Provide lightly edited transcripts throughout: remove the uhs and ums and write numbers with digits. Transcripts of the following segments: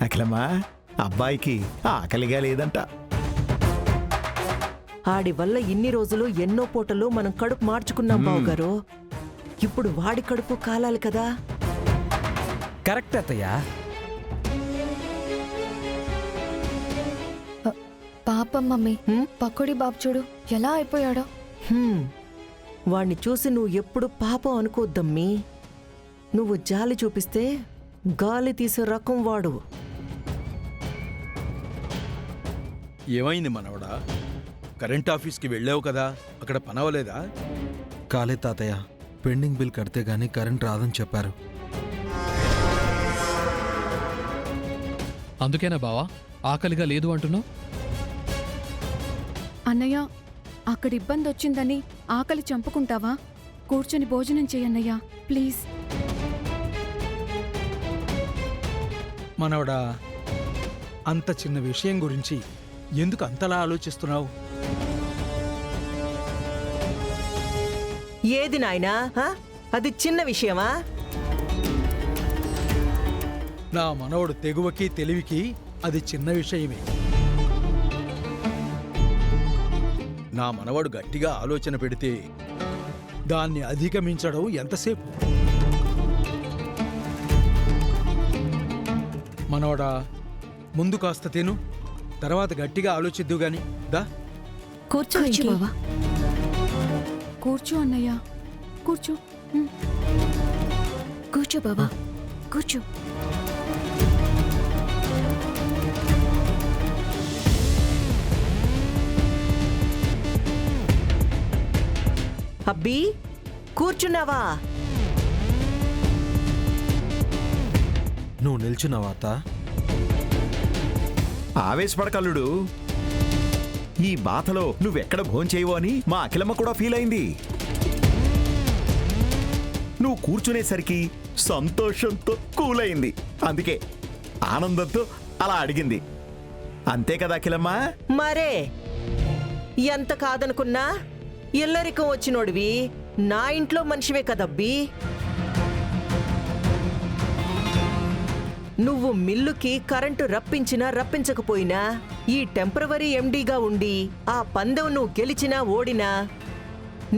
అఖిలమ్మా, అబ్బాయికి ఆకలిగా లేదంట. ఆడి వల్ల ఇన్ని రోజులు ఎన్నో పూటలు మనం కడుపు మార్చుకున్నాం బావగారు. ఇప్పుడు వాడి కడుపు కాలాలి కదా. కరెక్ట్ అత్తయ్యా. పాపం మమ్మీ, పకోడీ బాబు చూడు ఎలా అయిపోయాడో. వాణ్ణి చూసి నువ్వు ఎప్పుడు పాపం అనుకోద్దమ్మీ. నువ్వు జాలి చూపిస్తే గాలి తీసే రకం వాడు. ఏమైంది మనవడా? కరెంట్ ఆఫీస్కి వెళ్ళావు కదా, అక్కడ పనవలేదా? కాలే తాతయ్య, పెండింగ్ బిల్ కడితే గానీ కరెంట్ రాదని చెప్పారు. అందుకేనా బావా ఆకలిగా లేదు అంటున్నావు? అన్నయ్య, అక్కడ ఇబ్బంది వచ్చిందని ఆకలి చంపుకుంటావా? కూర్చొని భోజనం చేయన్నయ్యా ప్లీజ్. మనవడా, అంత చిన్న విషయం గురించి ఎందుకు అంతలా ఆలోచిస్తున్నావు? ఏది నాయనా, అది చిన్న విషయమా? నా మనవడు తెగువకి తెలివికి అది చిన్న విషయమే. నా మనవడు గట్టిగా ఆలోచన పెడితే దాన్ని అధిగమించడం ఎంతసేపు? మనవడా, ముందు కాస్త తిను, తర్వాత గట్టిగా ఆలోచిద్దు గాని. దా కూర్చో బావా. కూర్చో అన్నయ్య, కూర్చో. కూర్చో బాబా, కూర్చో. అబ్బీ, కూర్చున్నావా? నువ్వు నిల్చున్నావా అత్త? ఆవేశపడకల్లుడు. ఈ బాధలో నువ్వెక్కడ భోంచేయవో అని మా అఖిలమ్మ కూడా ఫీల్ అయింది. నువ్వు కూర్చునేసరికి సంతోషంతో కూలైంది. అందుకే ఆనందంతో అలా అడిగింది. అంతే కదా అఖిలమ్మ? మరే, ఎంత కాదనుకున్నా ఇల్లరికం వచ్చినోడివి నా ఇంట్లో మనిషివే కదబ్బీ. నువ్వు మిల్లుకి కరెంటు రప్పించినా రప్పించకపోయినా ఈ టెంపరవరీ ఎండీగా ఉండి ఆ పందెం నువ్వు గెలిచినా ఓడినా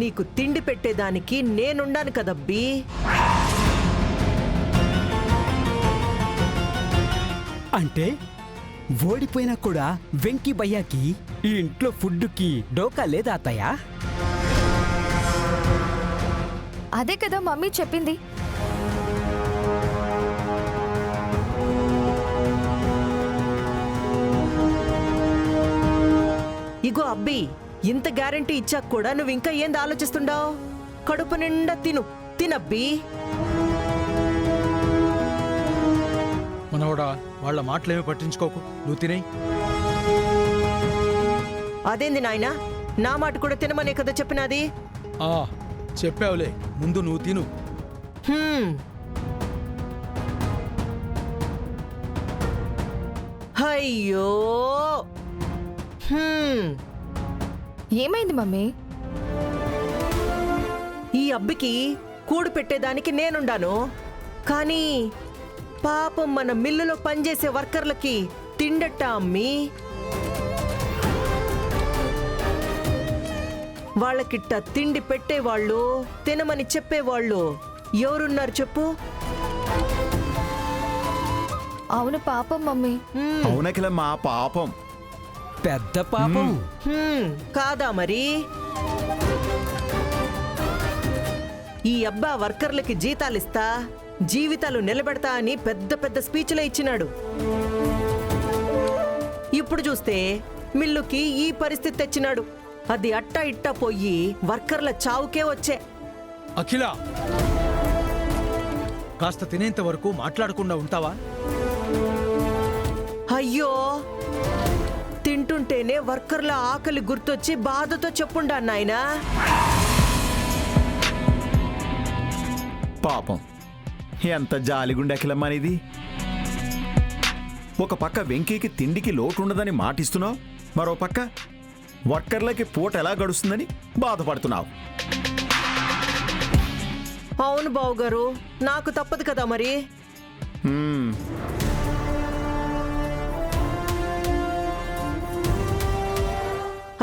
నీకు తిండి పెట్టేదానికి నేనుండాను కదబ్బీ. అంటే ఓడిపోయినా కూడా వెంకీ భయ్యాకి ఈ ఇంట్లో ఫుడ్కి డోకా లేదా అత్తయ్య? అదే కదా మమ్మీ చెప్పింది. ఇగో అబ్బి, ఇంత గ్యారంటీ ఇచ్చాక కూడా నువ్వు ఇంకా ఏంది ఆలోచిస్తుండావు? కడుపు నిండా తినబ్బీ. మనవడా, వాళ్ళ మాటలేమీ పట్టించుకోకు, నువ్వు తినేయ్. అదేంది నాయనా, నా మాట కూడా తినమనే కదా చెప్పినది. చెప్పావులే, ముందు నువ్వు తిను. అయ్యో, ఏమైంది మమ్మీ? ఈ అబ్బికి కూడు పెట్టేదానికి నేనుండాను, కానీ పాపం మన మిల్లులో పనిచేసే వర్కర్లకి తిండట్టా అమ్మి. వాళ్ళకిట్ట తిండి పెట్టేవాళ్ళు, తినమని చెప్పేవాళ్ళు ఎవరున్నారు చెప్పు? అవును పాపం మమ్మీ. అవునఖిలమ్మ, పాపం. పెద్ద పాపం కాదా మరి? ఈ అబ్బా వర్కర్లకి జీతాలిస్తా, జీవితాలు నిలబెడతా అని పెద్ద పెద్ద స్పీచ్లే ఇచ్చినాడు. ఇప్పుడు చూస్తే మిల్లుకి ఈ పరిస్థితి తెచ్చినాడు. అది అట్టా ఇట్టా పోయి వర్కర్ల చావుకే వచ్చే. అఖిల, కాస్త తినేంత వరకు మాట్లాడకుండా ఉంటావా? అయ్యో, తింటుంటేనే వర్కర్ల ఆకలి గుర్తొచ్చి బాధతో చెప్పుండా నాయనా. పాపం, ఎంత జాలిగుండె అఖిలమ్మ అనేది. ఒక పక్క వెంకీకి తిండికి లోటుండదని మాటిస్తున్నావు, మరో పక్క వర్కర్లకి పూట ఎలా గడుస్తుందని బాధపడుతున్నావు. అవును బావుగారు, నాకు తప్పదు కదా మరి.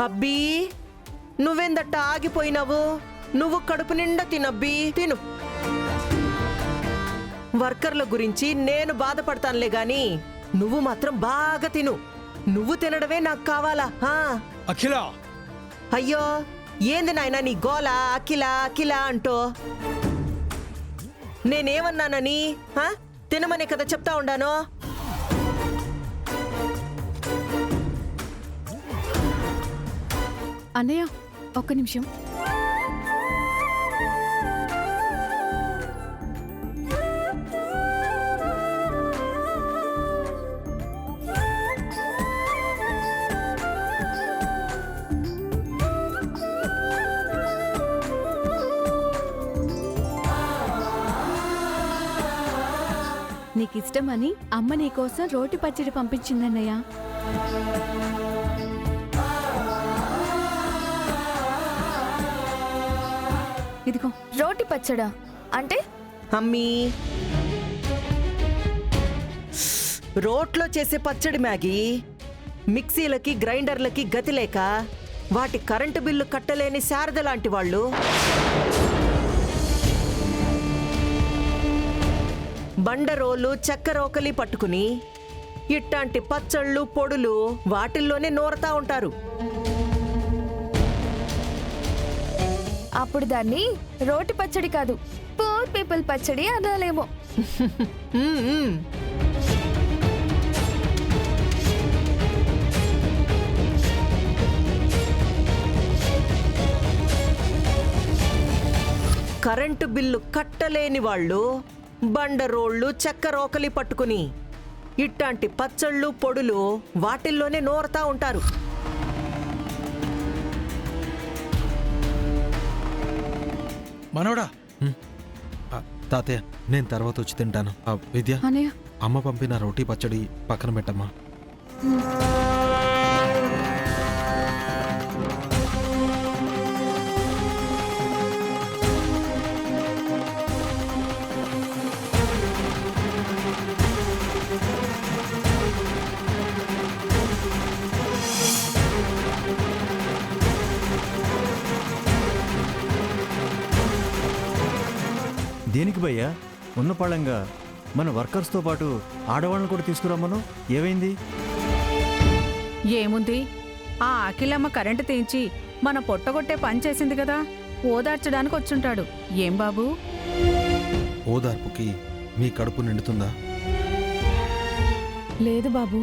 అబ్బీ నువ్వెందట్ట ఆగిపోయినావు? నువ్వు కడుపు నిండా తినబ్బీ, తిను. వర్కర్ల గురించి నేను బాధపడతానులే గాని నువ్వు మాత్రం బాగా తిను. నువ్వు తినడమే నాకు కావాలా? అఖిల, అయ్యో ఏంది నాయనా నీ గోల? అఖిల అఖిల అంటో నేనేమన్నానని? తినమనే కదా చెప్తా ఉండాను. అన్నయ్య ఒక్క నిమిషం. నీకిష్టమని అమ్మ నీకోసం రోటి పచ్చడి పంపించిందన్నయ్య. ఇదిగో. రోటి పచ్చడా అంటే? అమ్మీ, రోట్లో చేసే పచ్చడి మ్యాగీ. మిక్సీలకి గ్రైండర్లకి గతి లేక వాటి కరెంటు బిల్లు కట్టలేని శారద లాంటి వాళ్ళు బండరోలు చెక్కరోకలి పట్టుకుని ఇట్లాంటి పచ్చళ్ళు పొడులు వాటిల్లోనే నూరతా ఉంటారు. అప్పుడు దాన్ని రోటి పచ్చడి కాదు, పూర్ పీపుల్ పచ్చడి అనాలేమో. ఉమ్, ఉమ్. కరెంటు బిల్లు కట్టలేని వాళ్ళు బండరోళ్ళు చెక్కరోకలి పట్టుకుని ఇట్లాంటి పచ్చళ్ళు పొడులు వాటిల్లోనే నూరతా ఉంటారు. మనోడా, తాతయ్య నేను తర్వాత వచ్చి తింటాను. విద్య, అన్నయ్య అమ్మ పంపిన రోటీ పచ్చడి పక్కన పెట్టమ్మా. దేనికి భయ్యా? ఉన్న పళంగా మన వర్కర్స్తో పాటు ఆడవాళ్ళని కూడా తీసుకురమ్మను. ఏమైంది? ఏముంది, ఆ అఖిలమ్మ కరెంటు తీయించి మన పొట్టగొట్టే పని చేసింది కదా, ఓదార్చడానికి వచ్చుంటాడు. ఏం బాబూ? ఓదార్పుకి మీ కడుపు నిండుతుందా? లేదు బాబు.